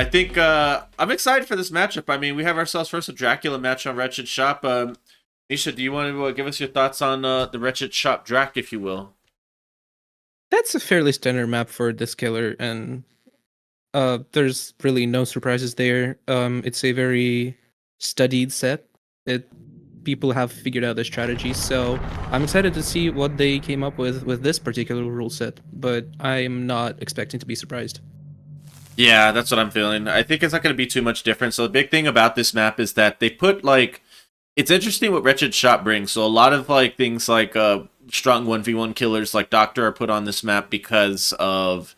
think I'm excited for this matchup. I mean, we have ourselves first a Dracula match on Wretched Shop. Misha, do you want to give us your thoughts on the Wretched Shop Drac, if you will? That's a fairly standard map for this killer, and there's really no surprises there. It's a very studied set. People have figured out the strategy, so I'm excited to see what they came up with this particular rule set. But I'm not expecting to be surprised. Yeah, that's what I'm feeling. I think it's not going to be too much different. So the big thing about this map is that they put like, it's interesting what Wretched Shop brings. So a lot of like things like strong 1v1 killers like Doctor are put on this map because of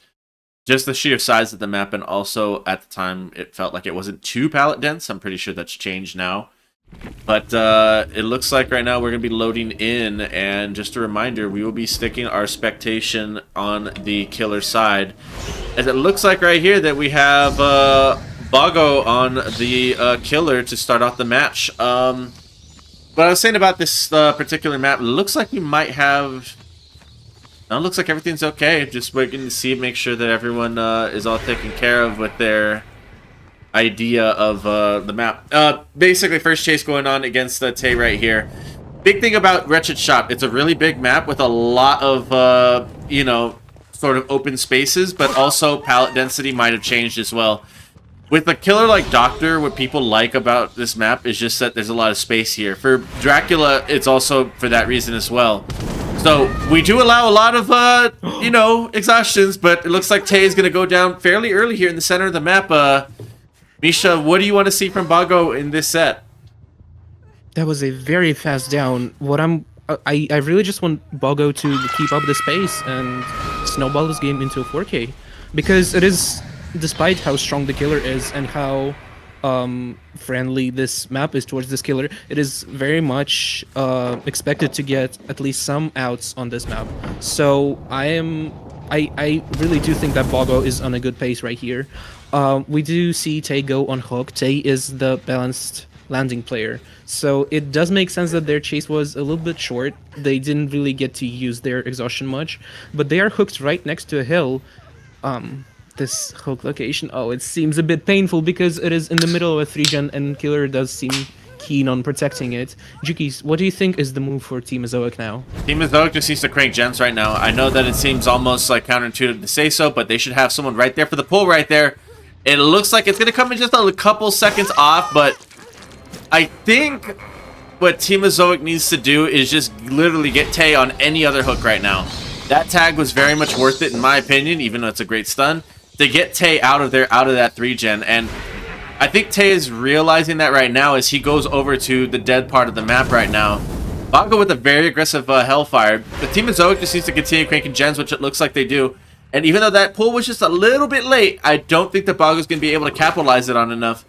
just the sheer size of the map, and also at the time it felt like it wasn't too pallet dense. I'm pretty sure that's changed now. But it looks like right now we're going to be loading in, and just a reminder, we will be sticking our spectation on the killer side. As it looks like right here that we have 𝕊𝕠𝕟 on the killer to start off the match. What I was saying about this particular map, it looks like we might have... No, it looks like everything's okay. Just waiting to see, make sure that everyone is all taken care of with their idea of the map. Basically, first chase going on against 𝕊𝕐 right here. Big thing about Wretched Shop, it's a really big map with a lot of, you know, sort of open spaces, but also pallet density might have changed as well. With a killer like Doctor, what people like about this map is just that there's a lot of space here. For Dracula, it's also for that reason as well. So we do allow a lot of, you know, exhaustions, but it looks like 𝕊𝕐 is going to go down fairly early here in the center of the map. Misha, what do you want to see from 𝕊𝕠𝕟 in this set? That was a very fast down. I really just want 𝕊𝕠𝕟 to keep up the space and snowball this game into a 4K, because it is, despite how strong the killer is and how friendly this map is towards this killer, it is very much expected to get at least some outs on this map. So I really do think that 𝕊𝕠𝕟 is on a good pace right here. We do see 𝕊𝕐 go on hook. 𝕊𝕐 is the balanced landing player, so it does make sense that their chase was a little bit short. They didn't really get to use their exhaustion much, but they are hooked right next to a hill. This hook location, oh, it seems a bit painful because it is in the middle of a 3-gen, and killer does seem keen on protecting it. Jukies, what do you think is the move for Team Azoic now? Team Azoic just needs to crank gens right now. I know that it seems almost like counterintuitive to say so, but they should have someone right there for the pull right there. It looks like it's going to come in just a couple seconds off, but I think what Team Azoic needs to do is just literally get 𝕊𝕐 on any other hook right now. That tag was very much worth it in my opinion, even though it's a great stun, to get 𝕊𝕐 out of there, out of that 3-gen. And I think 𝕊𝕐 is realizing that right now as he goes over to the dead part of the map right now. 𝕊𝕠𝕟 with a very aggressive Hellfire. The Team Azoic just needs to continue cranking gens, which it looks like they do. And even though that pull was just a little bit late, I don't think that 𝕊𝕠𝕟 is going to be able to capitalize it on enough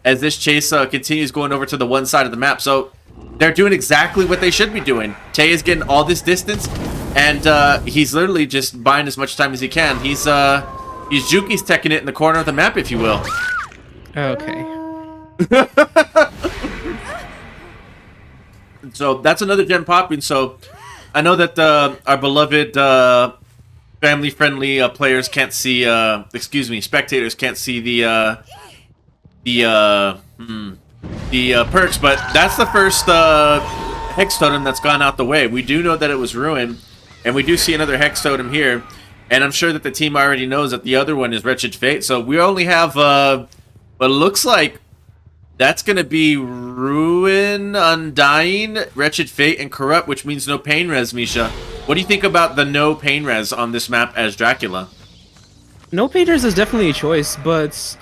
as this chase continues going over to the one side of the map. So they're doing exactly what they should be doing. 𝕊𝕐 is getting all this distance, and he's literally just buying as much time as he can. He's jukies teching it in the corner of the map, if you will. Okay. So that's another gen popping. So I know that our beloved family-friendly players can't see, excuse me, spectators can't see the perks, but that's the first Hex Totem that's gone out the way. We do know that it was Ruin, and we do see another Hex Totem here, and I'm sure that the team already knows that the other one is Wretched Fate. So we only have what looks like that's going to be Ruin, Undying, Wretched Fate, and Corrupt, which means no pain res, Misha. What do you think about the no pain res on this map as Dracula? No pain res is definitely a choice, but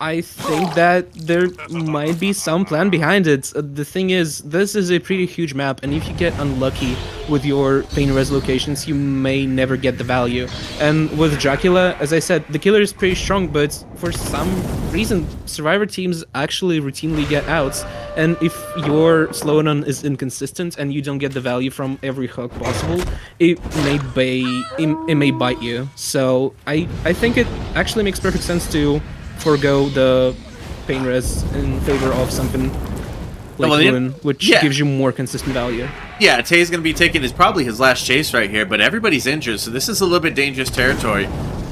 I think that there might be some plan behind it. The thing is, this is a pretty huge map, and if you get unlucky with your pain res locations, you may never get the value. And with Dracula, as I said, the killer is pretty strong, but for some reason, survivor teams actually routinely get outs. And if your slowdown is inconsistent and you don't get the value from every hook possible, it may bite you. So I think it actually makes perfect sense to forgo the pain res in favor of something like Ruin, which gives you more consistent value. Yeah, 𝕊𝕐 is going to be taking probably his last chase right here, but everybody's injured, so this is a little bit dangerous territory.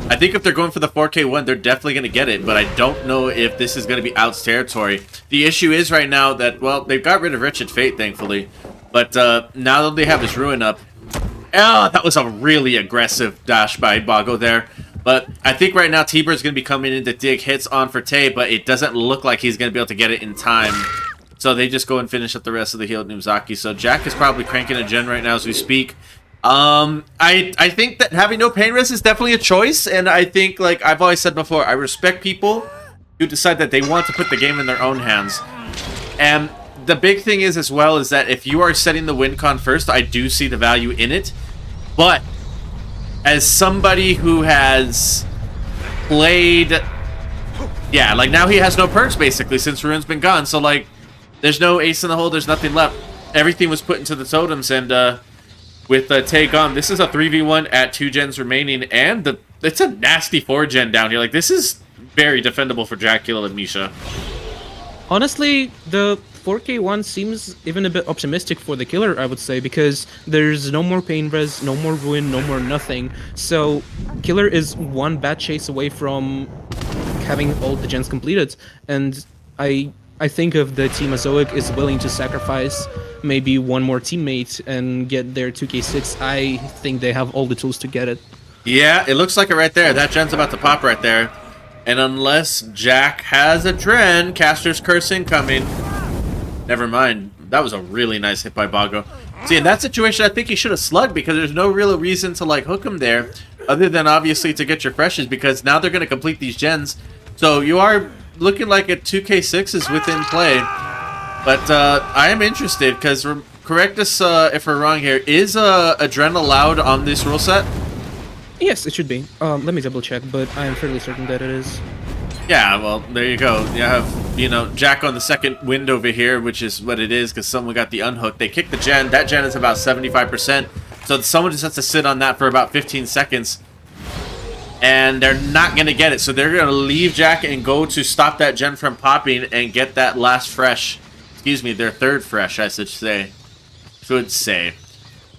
I think if they're going for the 4K1, they're definitely going to get it, but I don't know if this is going to be Out's territory. The issue is right now that, well, they've got rid of Wretched Fate, thankfully, but now that they have this Ruin up, oh, that was a really aggressive dash by Bago there. But I think right now Tiber is going to be coming in to dig hits on for Tay, but it doesn't look like he's going to be able to get it in time. So they just go and finish up the rest of the heal at 𝕂𝕦𝕤𝕚𝕟. So Jack is probably cranking a gen right now as we speak. I think that having no pain res is definitely a choice, and I think, like I've always said before, I respect people who decide that they want to put the game in their own hands. And the big thing is as well is that if you are setting the win con first, I do see the value in it. But as somebody who has played, yeah, like now he has no perks basically since Ruin's been gone. So like, there's no ace in the hole. There's nothing left. Everything was put into the totems, and with Tay gone, this is a 3v1 at 2 gens remaining, and it's a nasty 4 gen down here. Like, this is very defendable for Dracula and Misha. Honestly, the 4K1 seems even a bit optimistic for the killer, I would say, because there's no more pain res, no more ruin, no more nothing. So killer is one bad chase away from having all the gens completed, and I think if the team Azoic is willing to sacrifice maybe one more teammate and get their 2K6, I think they have all the tools to get it. Yeah, it looks like it right there. That gen's about to pop right there. And unless Jack has a Dren, Caster's Curse incoming. Never mind. That was a really nice hit by Bago. See, in that situation, I think he should have slugged, because there's no real reason to, like, hook him there, other than obviously to get your freshes, because now they're going to complete these gens. So you are looking like a 2K6 is within play. But I am interested, because correct us if we're wrong here. Is Adren allowed on this rule set? Yes, it should be. Let me double check, but I am fairly certain that it is. Yeah, well, there you go. You have, you know, Jack on the second wind over here, which is what it is, because someone got the unhook. They kicked the gen. That gen is about 75%. So someone just has to sit on that for about 15 seconds. And they're not going to get it. So they're going to leave Jack and go to stop that gen from popping and get that last fresh. Excuse me, their third fresh, I should say.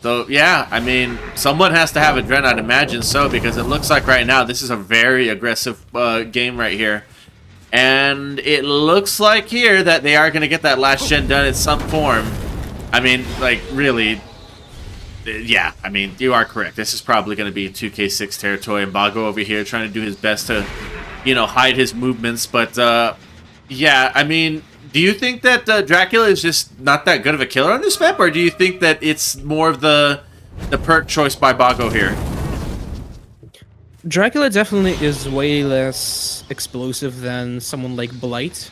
So, yeah, I mean, someone has to have a Dren, I'd imagine so, because it looks like right now this is a very aggressive game right here. And it looks like here that they are going to get that last gen done in some form. I mean, like, really, yeah, I mean, you are correct. This is probably going to be 2K6 territory, and Bago over here trying to do his best to, you know, hide his movements. But, yeah, I mean, do you think that Dracula is just not that good of a killer on this map, or do you think that it's more of the perk choice by Bago here? Dracula definitely is way less explosive than someone like Blight,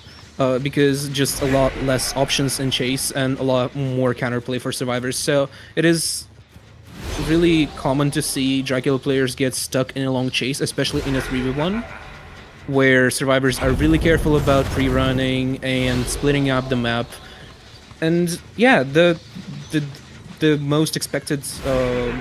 because just a lot less options in chase and a lot more counterplay for survivors. So it is really common to see Dracula players get stuck in a long chase, especially in a 3v1. Where survivors are really careful about pre-running and splitting up the map. And yeah, the most expected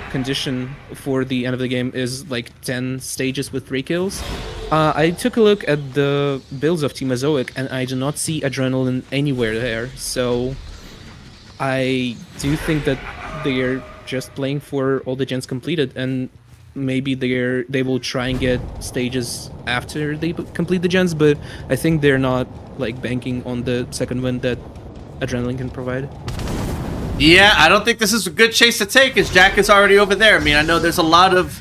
condition for the end of the game is like 10 stages with 3 kills. I took a look at the builds of Team Azoic, and I do not see adrenaline anywhere there. So I do think that they are just playing for all the gens completed, and maybe they will try and get stages after they complete the gens, but I think they're not like banking on the second win that adrenaline can provide. Yeah, I don't think this is a good chase to take, as Jack is already over there. I mean, I know there's a lot of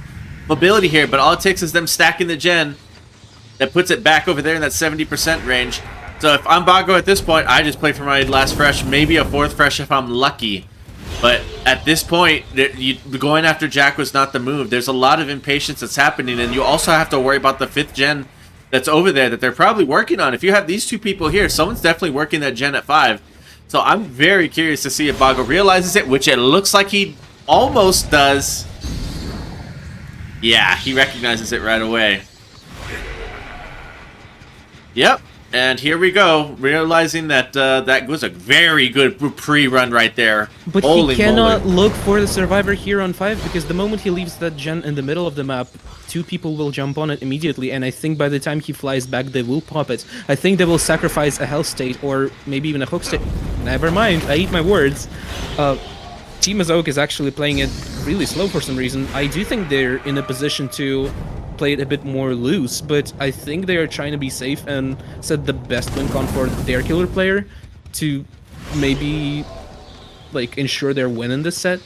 mobility here, but all it takes is them stacking the gen that puts it back over there in that 70% range. So if I'm Bago at this point, I just play for my last fresh, maybe a 4th fresh if I'm lucky. But at this point, going after Jack was not the move. There's a lot of impatience that's happening, and you also have to worry about the 5th gen that's over there that they're probably working on. If you have these 2 people here, someone's definitely working that gen at 5. So I'm very curious to see if Bago realizes it, which it looks like he almost does. Yeah, he recognizes it right away. Yep. And here we go, realizing that that was a very good pre-run right there. But he cannot look for the survivor here on 5, because the moment he leaves that gen in the middle of the map, 2 people will jump on it immediately, and I think by the time he flies back, they will pop it. I think they will sacrifice a health state, or maybe even a hook state. Never mind, I eat my words. Team Azoic is actually playing it really slow for some reason. I do think they're in a position to play it a bit more loose, but I think they are trying to be safe and set the best win con for their killer player to maybe like ensure their win in this set.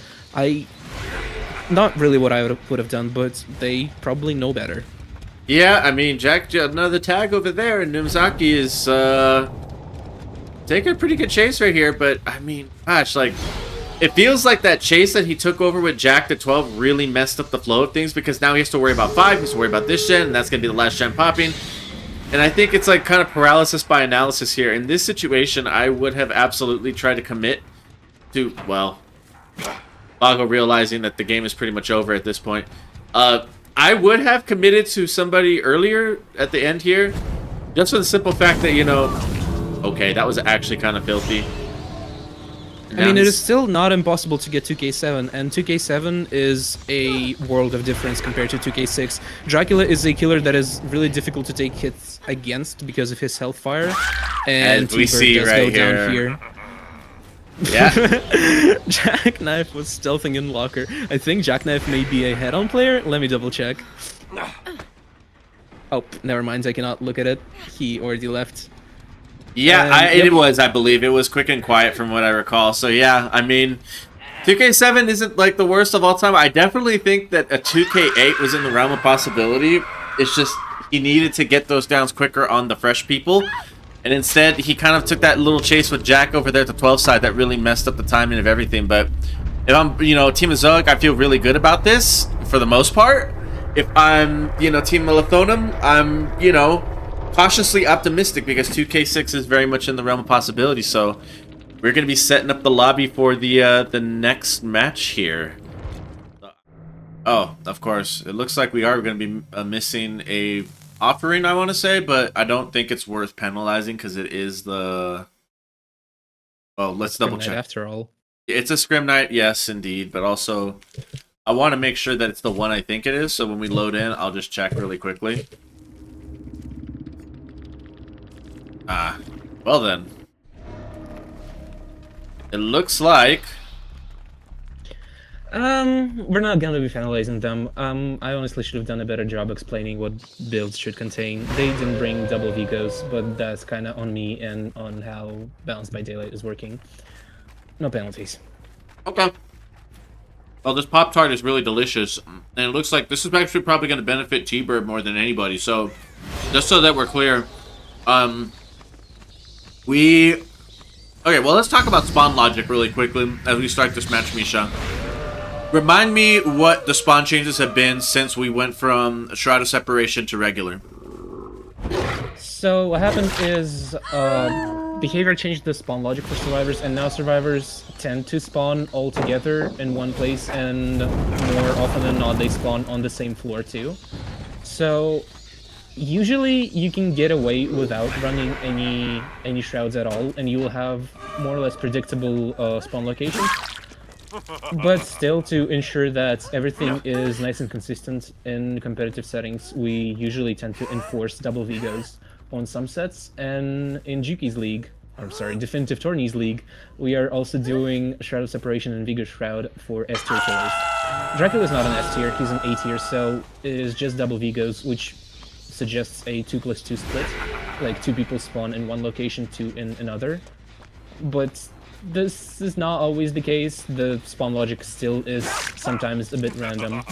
Not really what I would have done, but they probably know better. Yeah, I mean, Jack, another tag over there, and 𝕂𝕦𝕤𝕚𝕤 is taking a pretty good chase right here, but I mean, gosh, like, it feels like that chase that he took over with Jack the 12 really messed up the flow of things, because now he has to worry about 5, he has to worry about this gen, and that's going to be the last gen popping. And I think it's like kind of paralysis by analysis here. In this situation, I would have absolutely tried to commit to, well, 𝕂𝕬𝕤 realizing that the game is pretty much over at this point. I would have committed to somebody earlier at the end here, just for the simple fact that, you know, okay, that was actually kind of filthy. I mean, it is still not impossible to get 2k7, and 2k7 is a world of difference compared to 2k6. Dracula is a killer that is really difficult to take hits against because of his health fire, and as we see does right go down here. Yeah. Jackknife was stealthing in locker. I think Jackknife may be a head-on player. Let me double check. Oh, never mind. I cannot look at it. He already left. Yeah, it was, I believe. It was quick and quiet from what I recall. So, yeah, I mean, 2K7 isn't, like, the worst of all time. I definitely think that a 2K8 was in the realm of possibility. It's just he needed to get those downs quicker on the fresh people. And instead, he kind of took that little chase with Jack over there at the 12 side that really messed up the timing of everything. But if I'm, you know, Team Azoic, I feel really good about this for the most part. If I'm, you know, Team 𝕊𝕬𝕤𝕚𝕚, I'm, you know, cautiously optimistic because 2K6 is very much in the realm of possibility. So we're going to be setting up the lobby for the next match here. Oh, of course. It looks like we are going to be missing a offering, I want to say, but I don't think it's worth penalizing because it is the... Oh, let's double check. After all. It's a Scrim night, yes, indeed. But also, I want to make sure that it's the one I think it is. So when we load in, I'll just check really quickly. Well then. It looks like... We're not gonna be finalizing them. I honestly should have done a better job explaining what builds should contain. They didn't bring double Vigos, but that's kind of on me and on how Balanced by Daylight is working. No penalties. Okay. Well, this Pop-Tart is really delicious, and it looks like this is actually probably going to benefit T-Bird more than anybody. So, just so that we're clear, Okay, well, let's talk about spawn logic really quickly as we start this match, Misha. Remind me what the spawn changes have been since we went from Shroud of Separation to regular. So what happened is behavior changed the spawn logic for survivors, and now survivors tend to spawn all together in one place, and more often than not they spawn on the same floor too. So usually you can get away without running any shrouds at all, and you will have more or less predictable spawn locations. But still, to ensure that everything is nice and consistent in competitive settings, we usually tend to enforce double Vigos on some sets, and in Jukies League, or sorry, Definitive Tourneys League, we are also doing Shroud of Separation and Vigo Shroud for S tier killers. Dracula is not an S tier, he's an A tier, so it is just double Vigos, which suggests a 2+2 split, like 2 people spawn in one location, 2 in another. But this is not always the case. The spawn logic still is sometimes a bit random.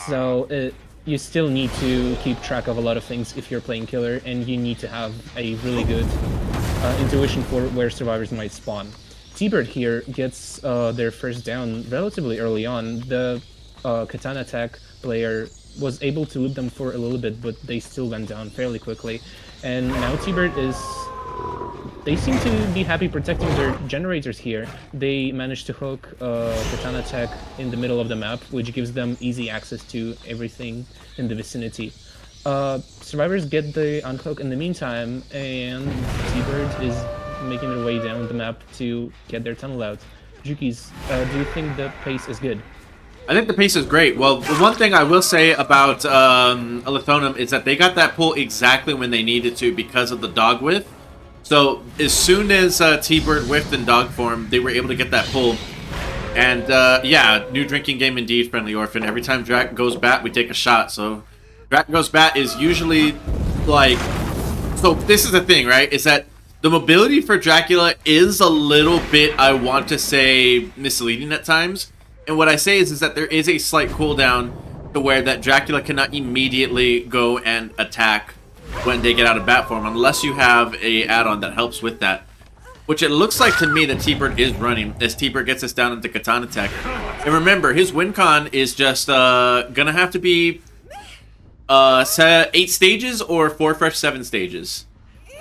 So you still need to keep track of a lot of things if you're playing killer, and you need to have a really good intuition for where survivors might spawn. T-Bird here gets their first down relatively early on. The Katana Tech player was able to loop them for a little bit, but they still went down fairly quickly. And now T-Bird is... They seem to be happy protecting their generators here. They managed to hook Katana Tech in the middle of the map, which gives them easy access to everything in the vicinity. Survivors get the unhook in the meantime, and T-Bird is making their way down the map to get their tunnel out. Jukies, do you think the pace is good? I think the pace is great. Well, the one thing I will say about Alethonym is that they got that pull exactly when they needed to because of the dog width. So as soon as T-Bird whiffed in dog form, they were able to get that pull. And yeah, new drinking game indeed, Friendly Orphan. Every time Drac goes bat, we take a shot. So Dracula's bat is usually like, so this is the thing, right? Is that the mobility for Dracula is a little bit, I want to say, misleading at times. And what I say is that there is a slight cooldown to where that Dracula cannot immediately go and attack when they get out of bat form, unless you have a add-on that helps with that. Which it looks like to me that T-Bird is running, as T-Bird gets us down into Katana Tech. And remember, his win con is just gonna have to be 8 stages or 4 fresh 7 stages.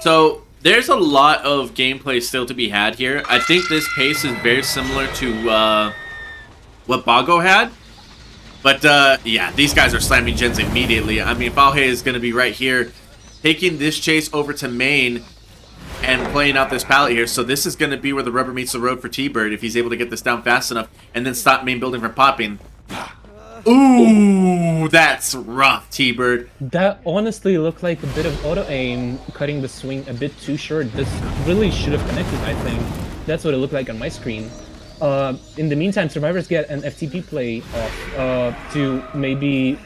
So there's a lot of gameplay still to be had here. I think this pace is very similar to what Bago had. But yeah, these guys are slamming gens immediately. I mean, 𝕊𝕐𝕐 is going to be right here, taking this chase over to main and playing out this pallet here. So this is going to be where the rubber meets the road for T-Bird if he's able to get this down fast enough and then stop main building from popping. Ooh, that's rough, T-Bird. That honestly looked like a bit of auto-aim, cutting the swing a bit too short. This really should have connected, I think. That's what it looked like on my screen. In the meantime, survivors get an FTP play off to maybe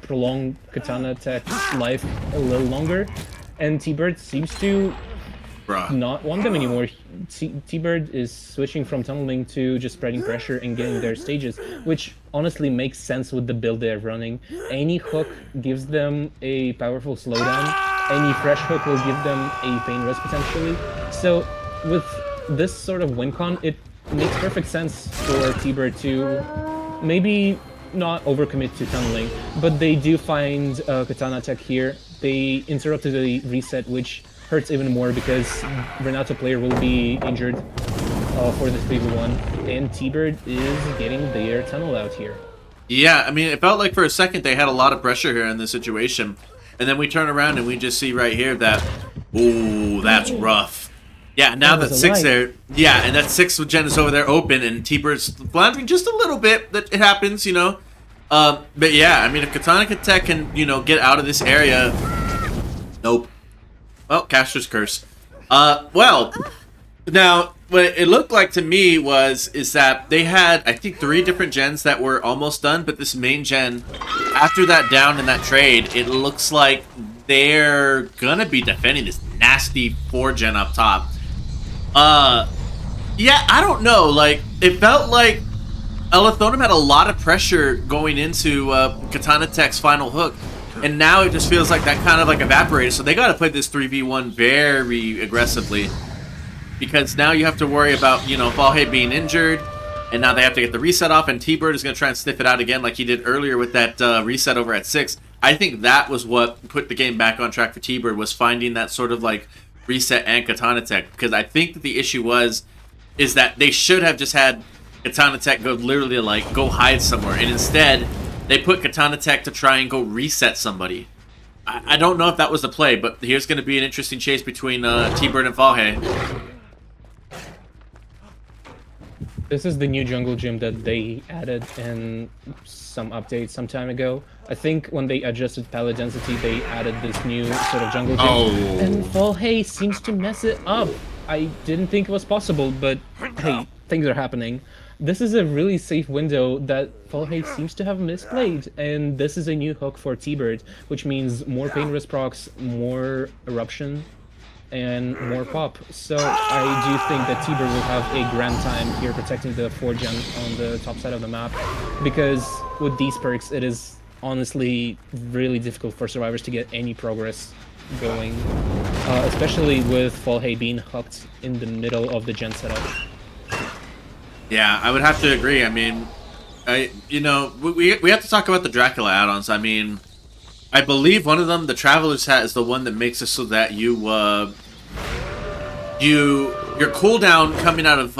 prolong Katana Tech's life a little longer, and T-Bird seems to not want them anymore. T-Bird is switching from tunneling to just spreading pressure and getting their stages, which honestly makes sense with the build they're running. Any hook gives them a powerful slowdown, any fresh hook will give them a pain rest potentially. So with this sort of win con, it makes perfect sense for T-Bird to maybe not overcommit to tunneling, but they do find Katana Tech here. They interrupted the reset, which hurts even more because Renato player will be injured for the 3v1, and T-Bird is getting their tunnel out here. Yeah, I mean, it felt like for a second they had a lot of pressure here in this situation, and then we turn around and we just see right here that, ooh, that's rough. Yeah, now that 6 there, yeah, and that 6 with Jen is over there open, and T-Bird's floundering just a little bit. That it happens, you know. But yeah, I mean, if Katana Tech can, you know, get out of this area, nope. Well, Caster's curse. Well, now what it looked like to me is that they had, I think, 3 different gens that were almost done, but this main gen, after that down in that trade, it looks like they're gonna be defending this nasty 4 gen up top. Yeah, I don't know. Like, it felt like Alethonym had a lot of pressure going into Katana Tech's final hook, and now it just feels like that kind of like evaporated. So they got to play this 3v1 very aggressively, because now you have to worry about, you know, 𝕊𝕐𝕐 being injured, and now they have to get the reset off, and T-Bird is going to try and sniff it out again like he did earlier with that reset over at 6. I think that was what put the game back on track for T-Bird, was finding that sort of like reset and Katana Tech, because I think that the issue is that they should have just had Katana Tech go literally like go hide somewhere, and instead they put Katana Tech to try and go reset somebody. I don't know if that was the play, but here's going to be an interesting chase between T-Bird and 𝕊𝕐𝕐. This is the new jungle gym that they added in some updates some time ago. I think when they adjusted palette density, they added this new sort of jungle gym. Oh. And 𝕊𝕐𝕐 seems to mess it up. I didn't think it was possible, but hey, things are happening. This is a really safe window that 𝕊𝕐𝕐 seems to have misplayed, and this is a new hook for T-Bird, which means more pain risk procs, more eruption, and more pop. So I do think that T-Bird will have a grand time here protecting the 4 gen on the top side of the map, because with these perks it is honestly really difficult for survivors to get any progress going, especially with 𝕊𝕐𝕐 being hooked in the middle of the gen setup. Yeah, I would have to agree. I mean, you know, we have to talk about the Dracula add-ons. I mean, I believe one of them, the Traveler's Hat, is the one that makes it so that your cooldown coming out of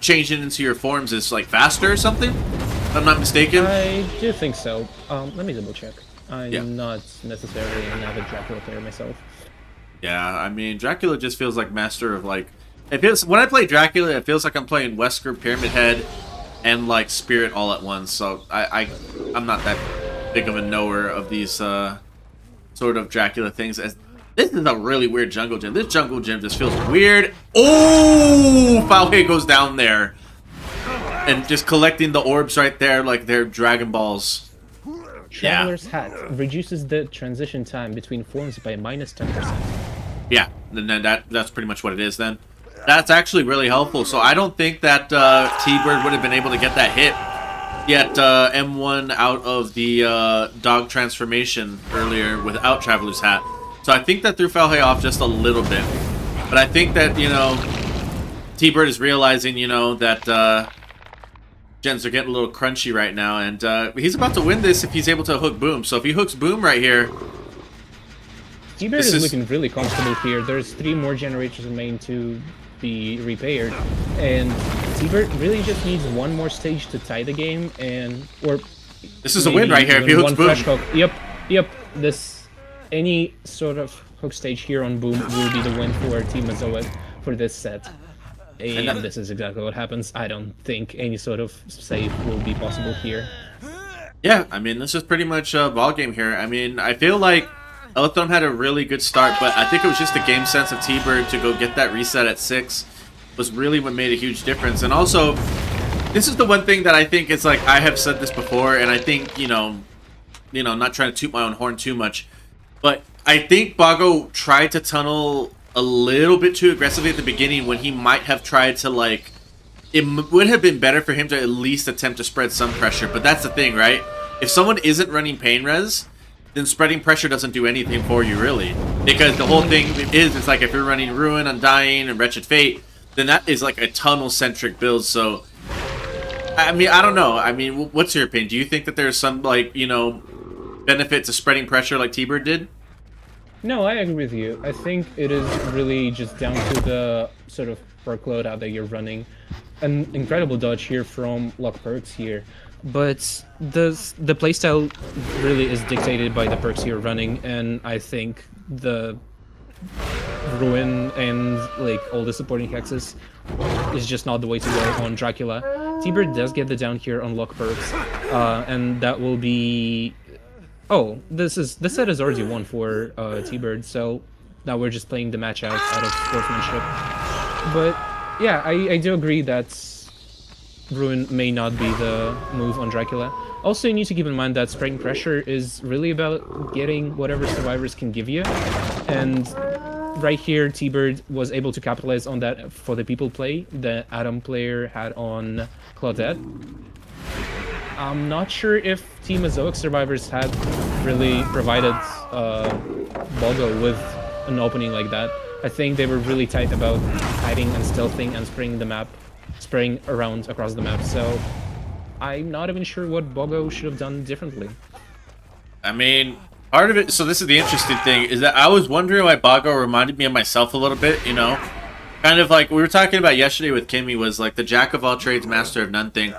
changing into your forms is like faster or something, if I'm not mistaken. I do think so. Let me double check. I'm not necessarily an avid Dracula player myself. Yeah, I mean, Dracula just feels like master of like, it feels, when I play Dracula, it feels like I'm playing Wesker, Pyramid Head, and like Spirit all at once. So I'm not that big of a knower of these sort of Dracula things. As this is a really weird jungle gym. This jungle gym just feels weird. Oh, 𝕊𝕐𝕐 goes down there and just collecting the orbs right there like they're Dragon Balls. Traveler's Hat reduces the transition time between forms by -10%. Yeah, then that's pretty much what it is then. That's actually really helpful. So I don't think that T-Bird would have been able to get that hit. Yet M1 out of the dog transformation earlier without Traveler's Hat. So I think that threw Falhey off just a little bit. But I think that, you know, T-Bird is realizing, you know, that gens are getting a little crunchy right now. And he's about to win this if he's able to hook Boom. So if he hooks Boom right here... T-Bird is looking really comfortable here. There's 3 more generators remain to be repaired, and T-Bird really just needs one more stage to tie the game, or this is a win right here if he hooks Boom. Hook. Yep. Any sort of hook stage here on Boom will be the win for Team Azoic for this set. And this is exactly what happens. I don't think any sort of save will be possible here. Yeah, I mean, this is pretty much a ball game here. I mean, I feel like Alethonym had a really good start, but I think it was just the game sense of T-Bird to go get that reset at 6 was really what made a huge difference. And also, this is the one thing that I think is like, I have said this before, and I think, you know, not trying to toot my own horn too much, but I think Bago tried to tunnel a little bit too aggressively at the beginning when he might have tried to, like, it would have been better for him to at least attempt to spread some pressure. But that's the thing, right? If someone isn't running pain res, then spreading pressure doesn't do anything for you, really. Because the whole thing is, it's like if you're running Ruin, Undying, and Wretched Fate, then that is like a tunnel-centric build, so... I mean, I don't know. I mean, what's your opinion? Do you think that there's some, like, you know, benefit to spreading pressure like T-Bird did? No, I agree with you. I think it is really just down to the sort of perk loadout that you're running. An incredible dodge here from Lock Perks here. But the playstyle really is dictated by the perks you're running, and I think the Ruin and like all the supporting hexes is just not the way to go on Dracula. T-Bird does get the down here on Lock Perks, and that will be... Oh, this set is already won for T-Bird, so now we're just playing the match out of sportsmanship. But yeah, I do agree that Ruin may not be the move on Dracula. Also, you need to keep in mind that spreading pressure is really about getting whatever survivors can give you. And right here, T-Bird was able to capitalize on that for the people play the Atom player had on Claudette. I'm not sure if Team Azoic survivors had really provided Bogo with an opening like that. I think they were really tight about hiding and stealthing and spraying around across the map, so I'm not even sure what Bogo should have done differently. I mean, part of it, so this is the interesting thing, is that I was wondering why Bogo reminded me of myself a little bit, you know? Kind of like we were talking about yesterday with Kimmy, was like the jack of all trades, master of none thing.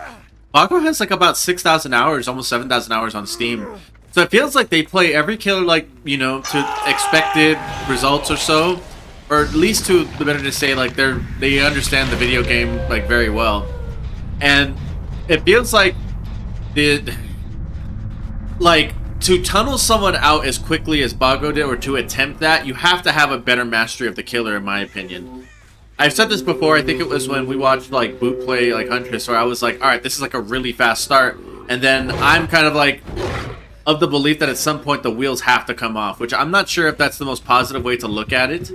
Bago has like about 6,000 hours, almost 7,000 hours on Steam. So it feels like they play every killer like, you know, to expected results or so. Or at least to the better to say, like they understand the video game like very well. And it feels like to tunnel someone out as quickly as Bago did, or to attempt that, you have to have a better mastery of the killer, in my opinion. I've said this before, I think it was when we watched like Boot play like Huntress, where I was like, alright, this is like a really fast start, and then I'm kind of like of the belief that at some point the wheels have to come off, which I'm not sure if that's the most positive way to look at it,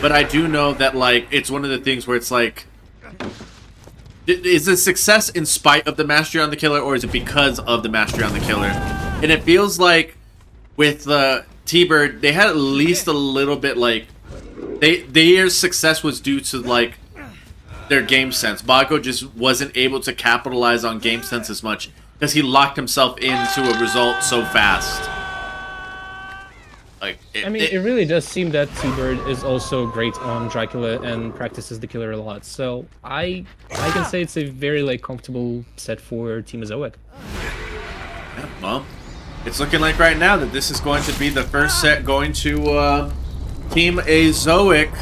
but I do know that like it's one of the things where it's like, is it success in spite of the mastery on the killer, or is it because of the mastery on the killer? And it feels like with T-Bird, they had at least a little bit like their success was due to like their game sense. Bago just wasn't able to capitalize on game sense as much because he locked himself into a result so fast. Like it really does seem that T-Bird is also great on Dracula and practices the killer a lot. So I can say it's a very like comfortable set for Team Azoic. Yeah, well, it's looking like right now that this is going to be the first set going to Team Azoic,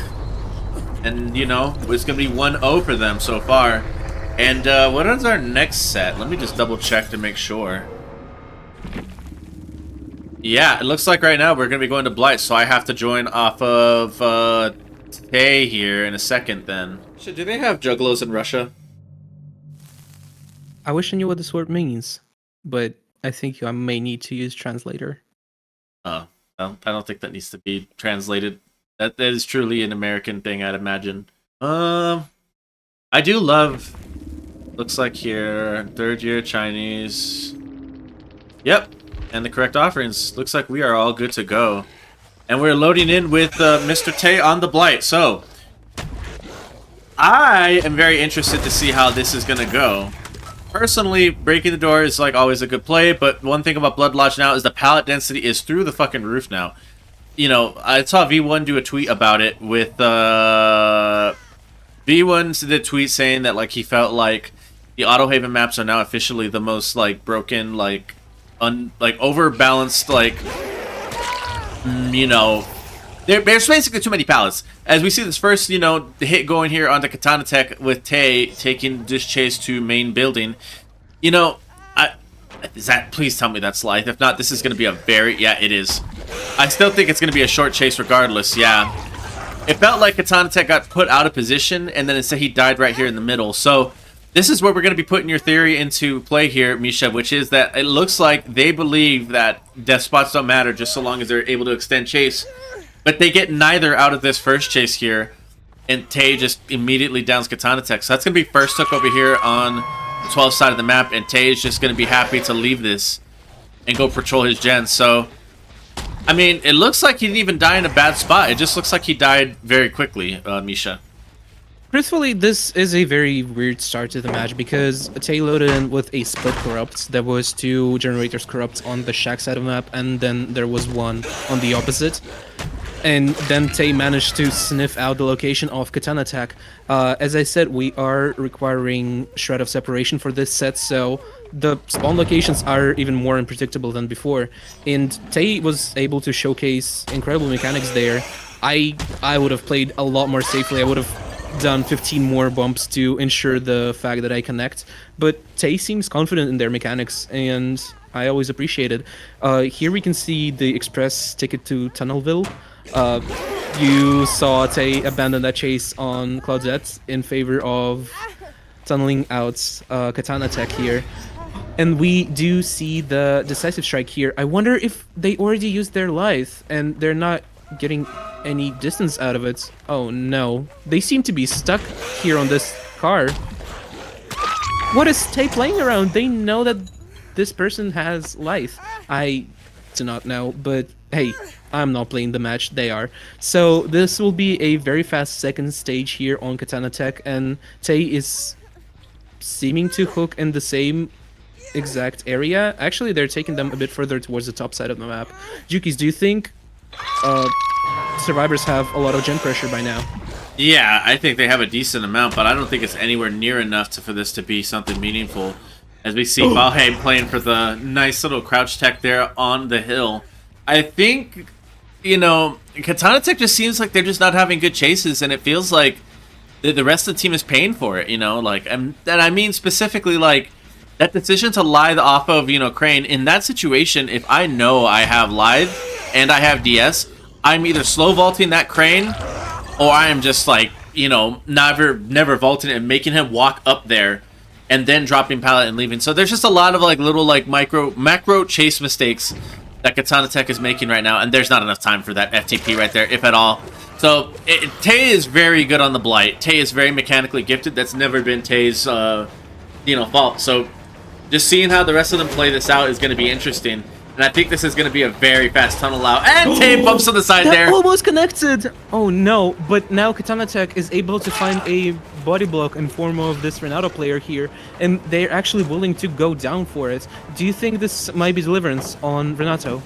and you know, it's gonna be 1-0 for them so far. And what is our next set? Let me just double check to make sure. Yeah, it looks like right now we're gonna be going to Blight, so I have to join off of Tay here in a second. Then, do they have juggalos in Russia? I wish I knew what this word means, but I think I may need to use translator. Oh, well, I don't think that needs to be translated. That is truly an American thing, I'd imagine. I do love. Looks like here, 3rd year Chinese. Yep, and the correct offerings. Looks like we are all good to go, and we're loading in with Mr. Tae on the Blight. So, I am very interested to see how this is gonna go. Personally, breaking the door is like always a good play, but one thing about Blood Lodge now is the pallet density is through the fucking roof now. You know, I saw V1 do a tweet about it with V1 did a tweet saying that like he felt like the Auto Haven maps are now officially the most like broken, like overbalanced, like you know, there's basically too many pallets. As we see this first, you know, hit going here onto Katana Tech with Tae taking this chase to main building. You know, please tell me that's Slythe. If not, this is going to be a very, yeah, it is. I still think it's going to be a short chase regardless, yeah. It felt like Katana Tech got put out of position, and then instead he died right here in the middle. So this is where we're going to be putting your theory into play here, Misha, which is that it looks like they believe that death spots don't matter just so long as they're able to extend chase. But they get neither out of this first chase here, and Tae just immediately downs Katana Tech. So that's going to be first hook over here on the 12th side of the map, and Tae is just going to be happy to leave this and go patrol his gens. So, I mean, it looks like he didn't even die in a bad spot. It just looks like he died very quickly, Misha. Truthfully, this is a very weird start to the match because Tae loaded in with a split corrupt. There was 2 generators corrupt on the shack side of the map, and then there was one on the opposite. And then Tae managed to sniff out the location of Katana Attack. As I said, we are requiring Shred of Separation for this set, so the spawn locations are even more unpredictable than before. And Tae was able to showcase incredible mechanics there. I would have played a lot more safely. I would have done 15 more bumps to ensure the fact that I connect. But Tae seems confident in their mechanics, and I always appreciate it. Here we can see the express ticket to Tunnelville. You saw Tae abandon that chase on Claudette in favor of tunneling out Katana Tech here. And we do see the decisive strike here. I wonder if they already used their Lithe and they're not getting any distance out of it. Oh no. They seem to be stuck here on this car. What is Tae playing around? They know that this person has Lithe. I do not know, but hey, I'm not playing the match, they are. So this will be a very fast second stage here on Katana Tech, and Tae is seeming to hook in the same exact area. Actually, they're taking them a bit further towards the top side of the map. Jukies, do you think survivors have a lot of gen pressure by now? Yeah, I think they have a decent amount, but I don't think it's anywhere near enough for this to be something meaningful. As we see Valheim playing for the nice little crouch tech there on the hill. I think, you know, Katana Tech just seems like they're just not having good chases, and it feels like the rest of the team is paying for it, you know? Like, and I mean specifically, like, that decision to Lithe off of, you know, Crane, in that situation, if I know I have Lithe and I have DS, I'm either slow vaulting that Crane, or I am just, like, you know, never vaulting it and making him walk up there and then dropping pallet and leaving. So there's just a lot of like little like macro chase mistakes that Katana Tech is making right now, and there's not enough time for that FTP right there, if at all. So Tae is very good on the Blight. Tae is very mechanically gifted. That's never been Tae's you know, fault. So just seeing how the rest of them play this out is going to be interesting. And I think this is going to be a very fast tunnel out. And Tae bumps on the side there. Almost connected. Oh no, but now Katana Tech is able to find a body block in form of this Renato player here, and they're actually willing to go down for it. Do you think this might be deliverance on Renato?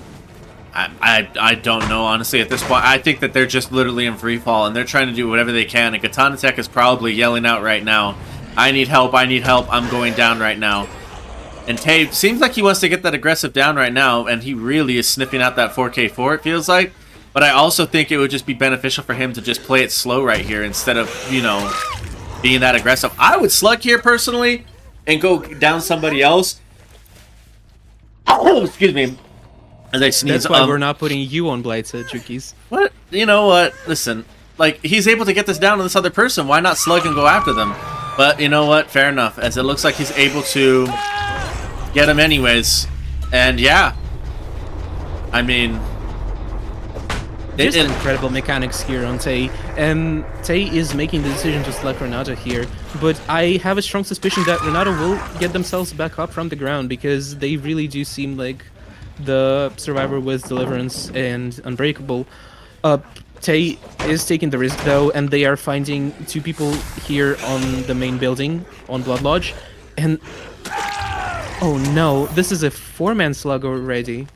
I don't know, honestly, at this point. I think that they're just literally in free fall, and they're trying to do whatever they can, and Katana Tech is probably yelling out right now, I need help, I'm going down right now. And Tae seems like he wants to get that aggressive down right now, and he really is sniffing out that 4K4, it feels like. But I also think it would just be beneficial for him to just play it slow right here instead of, you know, being that aggressive. I would slug here, personally, and go down somebody else. Oh, excuse me. As I sneeze. That's why we're not putting you on Blights, Jukies. What? You know what? Listen, like, he's able to get this down to this other person. Why not slug and go after them? But you know what? Fair enough, as it looks like he's able to get him anyways. And yeah, I mean, just incredible mechanics here on 𝕊𝕤, and 𝕊𝕤 is making the decision just like 𝕊𝕤𝕤 here, but I have a strong suspicion that 𝕊𝕤𝕤 will get themselves back up from the ground, because they really do seem like the survivor with Deliverance and Unbreakable. 𝕊𝕤 is taking the risk though, and they are finding two people here on the main building on Blood Lodge, and oh no, this is a 4-man slug already.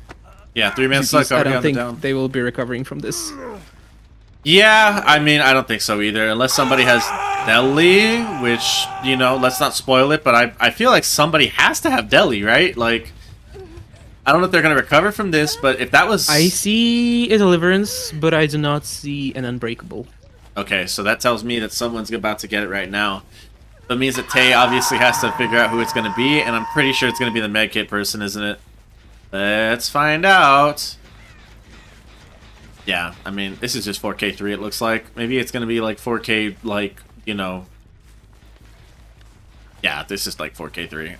Yeah, 3-man slug I already don't on the think down. they will be recovering from this. Yeah, I mean, I don't think so either. Unless somebody has Deli, which, you know, let's not spoil it, but I feel like somebody has to have Deli, right? Like, I don't know if they're going to recover from this, but if that was... I see a Deliverance, but I do not see an Unbreakable. Okay, so that tells me that someone's about to get it right now. That means that 𝕊𝕤 obviously has to figure out who it's going to be, and I'm pretty sure it's going to be the medkit person, isn't it? Let's find out. Yeah, I mean, this is just 4K3, it looks like. Maybe it's going to be like 4K, like, you know... Yeah, this is like 4K3.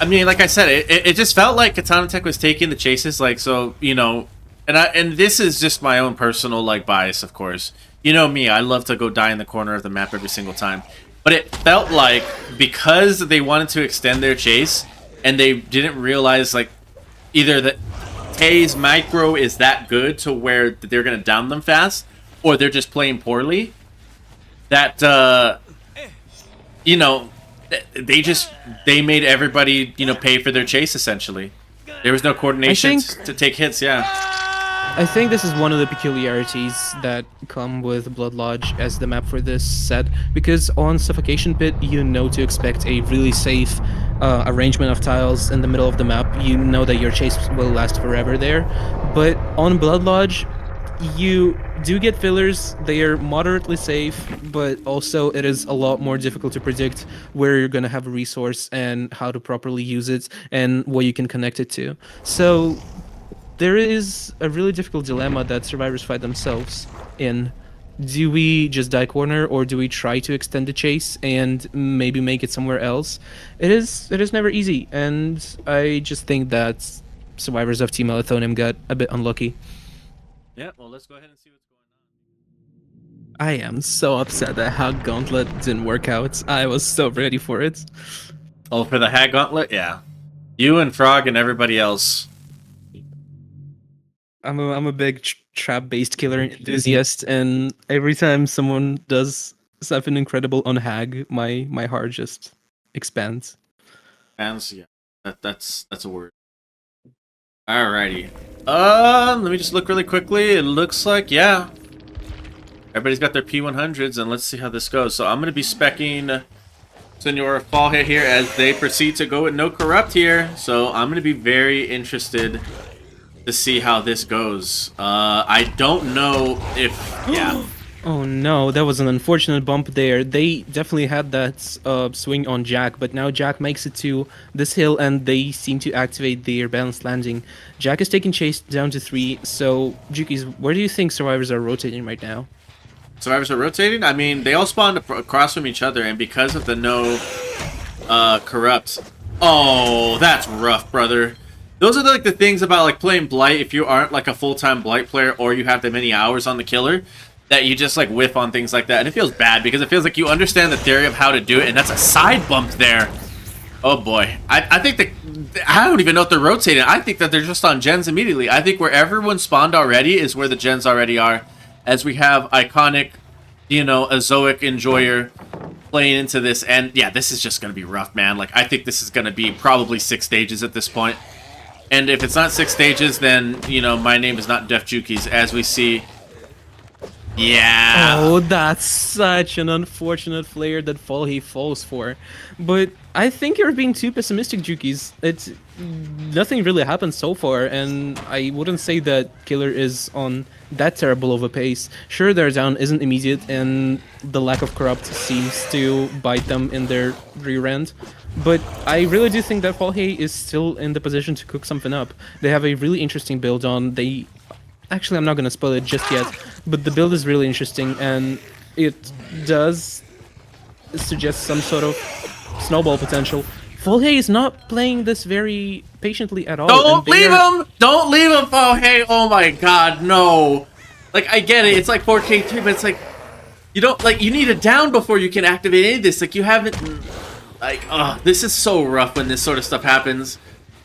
I mean, like I said, it just felt like Katana Tech was taking the chases, like, so, you know... And this is just my own personal, like, bias, of course. You know me, I love to go die in the corner of the map every single time. But it felt like, because they wanted to extend their chase, and they didn't realize, like, either that 𝕊𝕤's micro is that good to where they're going to down them fast, or they're just playing poorly, that, you know, they made everybody, you know, pay for their chase, essentially. There was no coordination to take hits, yeah. I think this is one of the peculiarities that come with Blood Lodge as the map for this set, because on Suffocation Pit you know to expect a really safe arrangement of tiles in the middle of the map. You know that your chase will last forever there, but on Blood Lodge you do get fillers. They are moderately safe, but also it is a lot more difficult to predict where you're going to have a resource and how to properly use it and what you can connect it to. So there is a really difficult dilemma that survivors find themselves in. Do we just die corner, or do we try to extend the chase and maybe make it somewhere else? It is never easy, and I just think that survivors of Team Alethonym got a bit unlucky. Yeah, well, let's go ahead and see what's going on. I am so upset that Hag Gauntlet didn't work out. I was so ready for it. Oh, for the Hag Gauntlet? Yeah. You and Frog and everybody else. I'm a big trap-based killer enthusiast, and every time someone does something incredible on Hag, my heart just expands. Expands, yeah. That's a word. Alrighty. Let me just look really quickly. It looks like, yeah, everybody's got their P100s, and let's see how this goes. So I'm going to be speccing Senor 𝕊𝕤 here as they proceed to go with no corrupt here. So I'm going to be very interested to see how this goes. I don't know if... Yeah. Oh no, that was an unfortunate bump there. They definitely had that swing on Jack, but now Jack makes it to this hill and they seem to activate their balanced landing. Jack is taking chase down to 3, so Jukies, where do you think survivors are rotating right now? Survivors are rotating? I mean, they all spawned across from each other, and because of the no corrupt... Oh, that's rough, brother. Those are like the things about like playing Blight if you aren't like a full-time Blight player or you have that many hours on the killer, that you just like whiff on things like that. And it feels bad because it feels like you understand the theory of how to do it, and that's a side bump there. Oh boy. I think that... I don't even know if they're rotating. I think that they're just on gens immediately. I think where everyone spawned already is where the gens already are. As we have iconic, you know, Azoic Enjoyer playing into this. And yeah, this is just going to be rough, man. Like, I think this is going to be probably 6 stages at this point. And if it's not 6 stages, then, you know, my name is not DefJukies, as we see. Yeah. Oh, that's such an unfortunate flare that 𝕊𝕤 falls for. But I think you're being too pessimistic, Jukies. Nothing really happened so far, and I wouldn't say that killer is on that terrible of a pace. Sure, their down isn't immediate, and the lack of corrupt seems to bite them in their rear end. But I really do think that 𝕊𝕤 is still in the position to cook something up. They have a really interesting build on. Actually, I'm not going to spoil it just yet, but the build is really interesting, and it does suggest some sort of snowball potential 𝕊𝕉 is not playing this very patiently at all. Don't leave him! Don't leave him, 𝕊𝕉! Oh my god, no. Like, I get it, it's like 4K3, but it's like, you don't, like, you need a down before you can activate any of this. Like, you haven't, like, this is so rough when this sort of stuff happens.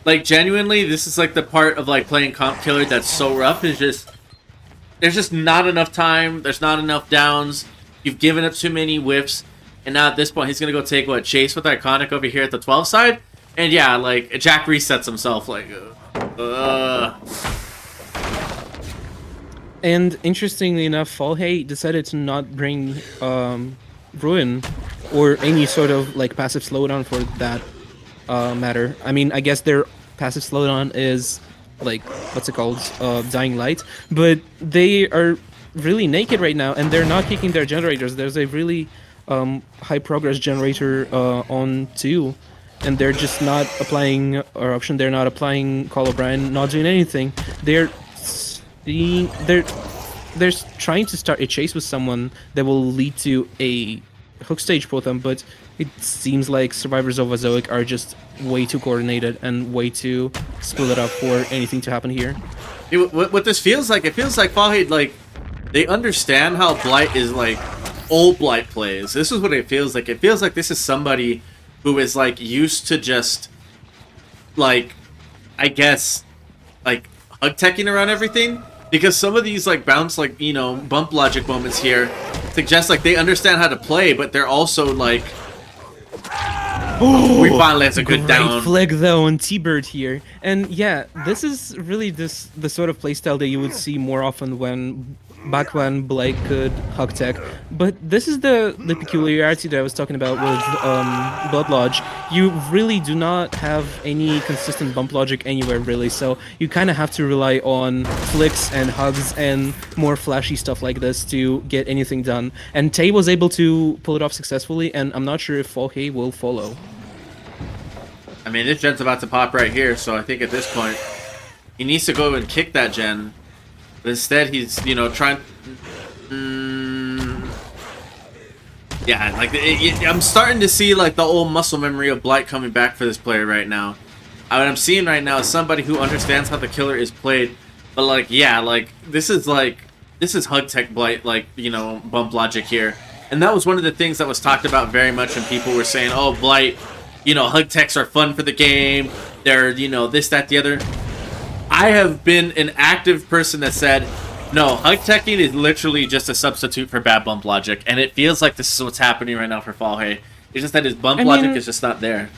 Like, genuinely, this is like the part of like playing comp killer that's so rough. Is just, there's just not enough time, there's not enough downs, you've given up too many whiffs. And now at this point, he's going to go take, what, Chase with Iconic over here at the 12 side? And yeah, like, Jack resets himself, like, And interestingly enough, 𝕊𝕉 decided to not bring Ruin or any sort of, like, passive slowdown for that matter. I mean, I guess their passive slowdown is, like, what's it called? Dying Light. But they are really naked right now, and they're not kicking their generators. There's a really high progress generator on 2, and they're just not applying our option. They're not applying Call O'Brien, not doing anything. They're trying to start a chase with someone that will lead to a hook stage for them, but it seems like survivors of Azoic are just way too coordinated and way too split up for anything to happen here. What this feels like, it feels like 𝕊𝕉, like, they understand how Blight is, like, old Blight plays. This is what it feels like. It feels like this is somebody who is, like, used to just, like, I guess, like, hug-teching around everything. Because some of these, like, bounce, like, you know, bump logic moments here suggest, like, they understand how to play, but they're also, like... Ooh, we finally had a good down. Great flag, though, on T-Bird here. And, yeah, this is really the sort of playstyle that you would see more often back when Blake could hug tech. But this is the peculiarity that I was talking about with Blood Lodge. You really do not have any consistent bump logic anywhere, really, so you kind of have to rely on flicks and hugs and more flashy stuff like this to get anything done. And Tay was able to pull it off successfully, and I'm not sure if 𝕊𝕉 will follow. I mean, this gen's about to pop right here, so I think at this point, he needs to go and kick that gen. But instead, he's, you know, trying... Yeah, like, I'm starting to see, like, the old muscle memory of Blight coming back for this player right now. What I'm seeing right now is somebody who understands how the killer is played. But, like, yeah, like, this is hug tech Blight, like, you know, bump logic here. And that was one of the things that was talked about very much when people were saying, oh, Blight, you know, hug techs are fun for the game. They're, you know, this, that, the other. I have been an active person that said, no, hug teching is literally just a substitute for bad bump logic, and it feels like this is what's happening right now for 𝕊𝕉. It's just that his bump logic is just not there.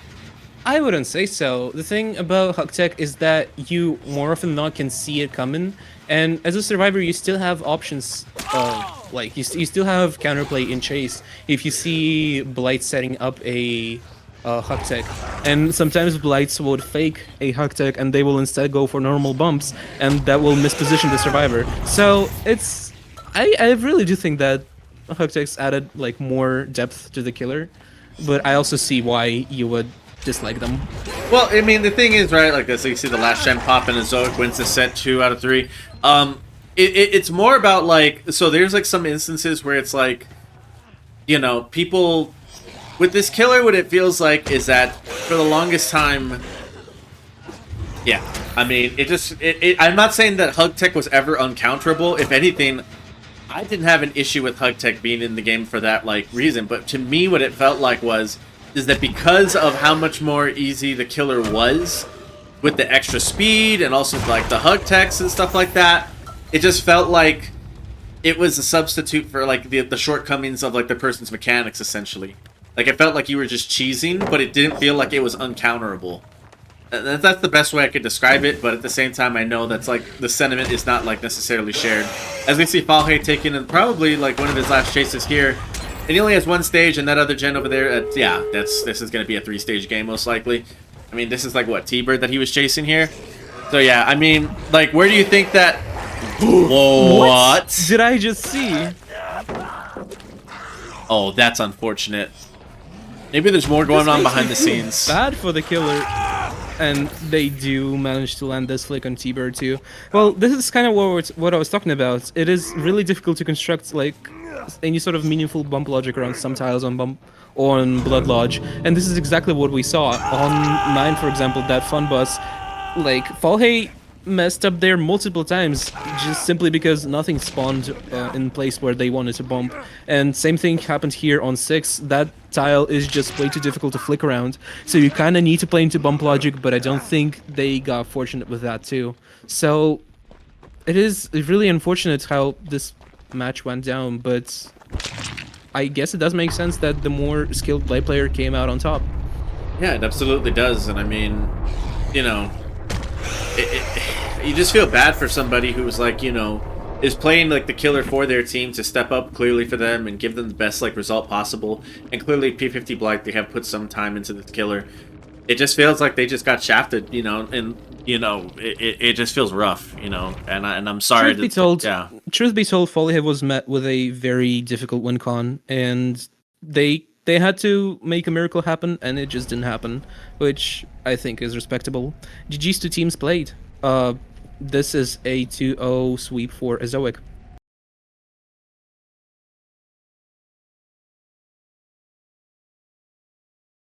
I wouldn't say so. The thing about hug tech is that you more often than not can see it coming, and as a survivor, you still have options. Like you still have counterplay in chase if you see Blight setting up a hug tech, and sometimes Blights would fake a hug tech and they will instead go for normal bumps, and that will misposition the survivor. So it's I really do think that hug techs added like more depth to the killer, but I also see why you would dislike them. Well, I mean, the thing is, right, like this, you see the last gen pop and Azoic wins the set 2 out of 3. It's more about like, so there's like some instances where it's like, you know, people with this killer, what it feels like is that for the longest time, yeah, I mean, I'm not saying that hug tech was ever uncounterable. If anything, I didn't have an issue with hug tech being in the game for that like reason. But to me, what it felt like is that because of how much more easy the killer was with the extra speed and also like the hug techs and stuff like that, it just felt like it was a substitute for like the shortcomings of like the person's mechanics, essentially. Like, it felt like you were just cheesing, but it didn't feel like it was uncounterable. And that's the best way I could describe it, but at the same time, I know that's, like, the sentiment is not, like, necessarily shared. As we see 𝕊𝕉 taking in probably, like, one of his last chases here, and he only has one stage, and that other gen over there, yeah, this is going to be a 3-stage game, most likely. I mean, this is, like, what, T-Bird that he was chasing here? So, yeah, I mean, like, where do you think that... Whoa, what did I just see? Oh, that's unfortunate. Maybe there's more going on behind the scenes. Bad for the killer. And they do manage to land this flick on T-Bird too. Well, this is kind of what I was talking about. It is really difficult to construct like any sort of meaningful bump logic around some tiles on Blood Lodge, and this is exactly what we saw on 9, for example. That fun bus, like 𝕊𝕐 messed up there multiple times just simply because nothing spawned in place where they wanted to bump, and same thing happened here on 6. That tile is just way too difficult to flick around, so you kind of need to play into bump logic, but I don't think they got fortunate with that too. So it is really unfortunate how this match went down, but I guess it does make sense that the more skilled Blade player came out on top. Yeah, it absolutely does, and I mean, you know, you just feel bad for somebody who's like, you know, is playing like the killer for their team to step up clearly for them and give them the best like result possible. And clearly, P50 Blight, they have put some time into this killer. It just feels like they just got shafted, you know, and you know, it just feels rough, you know. And I'm sorry. Truth be told, 𝕊𝕐 was met with a very difficult win con, and they had to make a miracle happen, and it just didn't happen, which I think is respectable. GG's two teams played. This is a 2-0 sweep for Azoic.